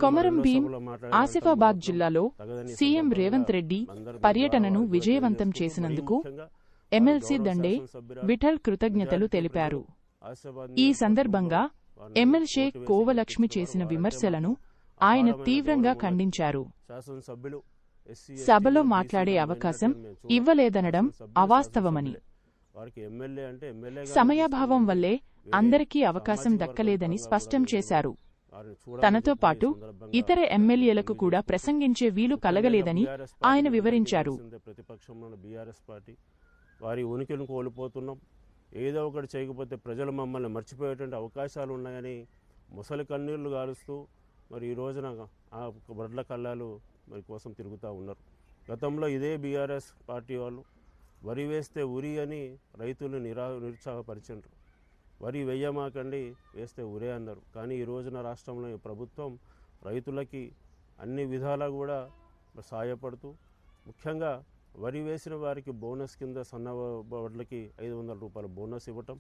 కొమరం భీం ఆసిఫాబాద్ జిల్లాలో సీఎం రేవంత్ రెడ్డి పర్యటనను విజయవంతం చేసినందుకు ఎమ్మెల్సీ దండే విఠల్ కృతజ్ఞతలు తెలిపారు. ఈ సందర్భంగా ఎమ్మెల్సీ కోవలక్ష్మి చేసిన విమర్శలను ఆయన తీవ్రంగా ఖండించారు. సభలో మాట్లాడే అవకాశం ఇవ్వలేదనడం అవాస్తవమని, సమయాభావం వల్లే అందరికీ అవకాశం దక్కలేదని స్పష్టం చేశారు. తనతో పాటు ఇతర ఎమ్మెల్యేలకు కూడా ప్రసంగించే వీలు కలగలేదని ఆయన వివరించారు. వారి ఉనికిని కోల్పోతున్నాం, ఏదో ఒకటి చేయకపోతే ప్రజలు మమ్మల్ని మర్చిపోయేటువంటి అవకాశాలు ఉన్నాయని ముసలి కన్నీళ్లు గారుస్తూ మరి ఈ రోజున ఆ వడ్ల కళ్ళాలు మరి కోసం తిరుగుతూ ఉన్నారు. గతంలో ఇదే బీఆర్ఎస్ పార్టీ వాళ్ళు వరి వేస్తే ఉరి అని రైతులు నిరుత్సాహపరిచారు. వరి వెయ్యమాకండి, వేస్తే ఉరే అన్నారు. కానీ ఈ రోజున రాష్ట్రంలో ఈ ప్రభుత్వం రైతులకి అన్ని విధాలా కూడా సహాయపడుతూ, ముఖ్యంగా వరి వేసిన వారికి బోనస్ కింద సన్న వడ్లకి 500 రూపాయల బోనస్ ఇవ్వటం,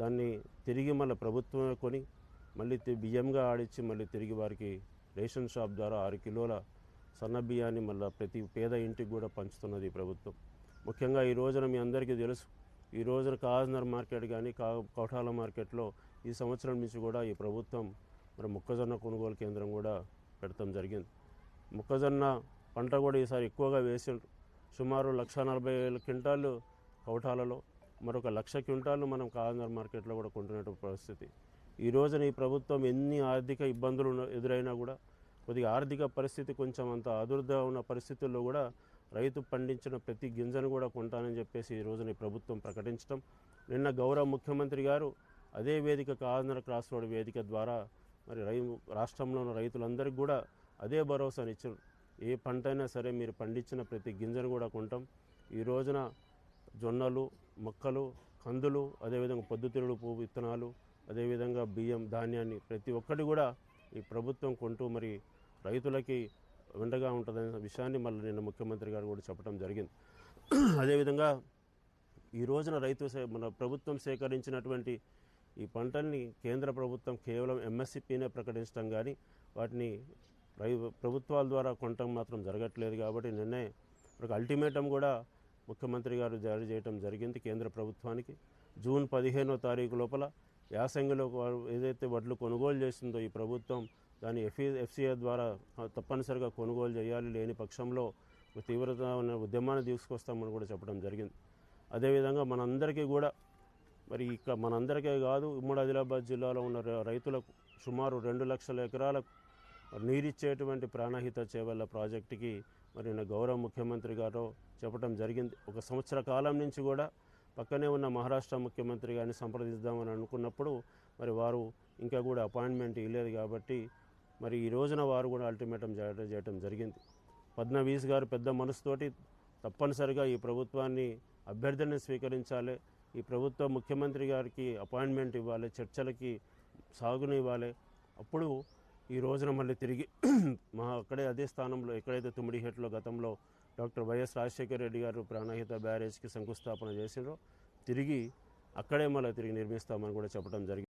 దాన్ని తిరిగి మళ్ళీ ప్రభుత్వమే కొని మళ్ళీ బియ్యంగా ఆడిచ్చి మళ్ళీ తిరిగి వారికి రేషన్ షాప్ ద్వారా 6 కిలోల సన్న బియ్యాన్ని మళ్ళీ ప్రతి పేద ఇంటికి కూడా పంచుతున్నది ఈ ప్రభుత్వం. ముఖ్యంగా ఈ రోజున మీ అందరికీ తెలుసు, ఈ రోజున కాజ్నర్ మార్కెట్ కానీ కౌఠాల మార్కెట్లో ఈ సంవత్సరం నుంచి కూడా ఈ ప్రభుత్వం మరి మొక్కజొన్న కొనుగోలు కేంద్రం కూడా పెడతాం జరిగింది. మొక్కజొన్న పంట కూడా ఈసారి ఎక్కువగా వేసిండ్రు. సుమారు 140,000 క్వింటాళ్ళు కౌఠాలలో, మరొక 1,00,000 క్వింటాళ్ళు మనం కాజ్నర్ మార్కెట్లో కూడా కొంటున్నటువంటి పరిస్థితి. ఈ రోజున ఈ ప్రభుత్వం ఎన్ని ఆర్థిక ఇబ్బందులు ఎదురైనా కూడా, కొద్దిగా ఆర్థిక పరిస్థితి కొంచెం అంత అదురుగా ఉన్న పరిస్థితుల్లో కూడా రైతు పండించిన ప్రతి గింజను కూడా కొంటానని చెప్పేసి ఈ రోజున ఈ ప్రభుత్వం ప్రకటించడం, నిన్న గౌరవ ముఖ్యమంత్రి గారు అదే వేదిక కాజ్నర్ క్రాస్ రోడ్ వేదిక ద్వారా మరి రాష్ట్రంలో ఉన్న రైతులందరికీ కూడా అదే భరోసానిచ్చారు. ఏ పంట అయినా సరే మీరు పండించిన ప్రతి గింజను కూడా కొంటాం. ఈ రోజున జొన్నలు, మొక్కలు, కందులు, అదేవిధంగా పొద్దుతిరుగుడు పువ్వు విత్తనాలు, అదేవిధంగా బియ్యం, ధాన్యాన్ని ప్రతి ఒక్కటి కూడా ఈ ప్రభుత్వం కొంటూ మరి రైతులకి వెంటగా ఉంటుందనే విషయాన్ని మళ్ళీ నిన్న ముఖ్యమంత్రి గారు కూడా చెప్పడం జరిగింది. అదేవిధంగా ఈ రోజున మన ప్రభుత్వం సేకరించినటువంటి ఈ పంటల్ని కేంద్ర ప్రభుత్వం కేవలం ఎంఎస్పీనే ప్రకటించడం కానీ వాటిని ప్రభుత్వాల ద్వారా కొనటం మాత్రం జరగట్లేదు. కాబట్టి నిన్నే ఒక అల్టిమేటం కూడా ముఖ్యమంత్రి గారు జారీ చేయడం జరిగింది కేంద్ర ప్రభుత్వానికి. జూన్ 15వ తారీఖు లోపల యాసంగిలో ఏదైతే వడ్లు కొనుగోలు చేసిందో ఈ ప్రభుత్వం, దాన్ని ఎఫ్సిఐ ద్వారా తప్పనిసరిగా కొనుగోలు చేయాలి, లేని పక్షంలో తీవ్రత ఉద్యమాన్ని తీసుకొస్తామని కూడా చెప్పడం జరిగింది. అదేవిధంగా మనందరికీ కూడా మరి మనందరికీ కాదు, ఉమ్మడి ఆదిలాబాద్ జిల్లాలో ఉన్న రైతులకు సుమారు 2 లక్షల ఎకరాలకు నీరిచ్చేటువంటి ప్రాణహిత చేవెళ్ళ ప్రాజెక్టుకి మరి గౌరవ ముఖ్యమంత్రి గారు చెప్పడం జరిగింది. 1 సంవత్సర కాలం నుంచి కూడా పక్కనే ఉన్న మహారాష్ట్ర ముఖ్యమంత్రి గారిని సంప్రదిద్దామని అనుకున్నప్పుడు మరి వారు ఇంకా కూడా అపాయింట్మెంట్ ఇవ్వలేదు. కాబట్టి మరి ఈ రోజున వారు కూడా అల్టిమేటం చేయడం జరిగింది. ఫడ్నవీస్ గారు పెద్ద మనసుతోటి తప్పనిసరిగా ఈ ప్రభుత్వాన్ని అభ్యర్థిని స్వీకరించాలి, ఈ ప్రభుత్వం ముఖ్యమంత్రి గారికి అపాయింట్మెంట్ ఇవ్వాలి, చర్చలకి సాగునివ్వాలి. అప్పుడు ఈ రోజున మళ్ళీ తిరిగి అక్కడే అదే స్థానంలో ఎక్కడైతే తుమ్మిడిహేట్లో గతంలో డాక్టర్ వైఎస్ రాజశేఖర రెడ్డి గారు ప్రాణహిత బ్యారేజ్కి శంకుస్థాపన చేసినారో తిరిగి అక్కడే మళ్ళీ తిరిగి నిర్మిస్తామని కూడా చెప్పడం జరిగింది.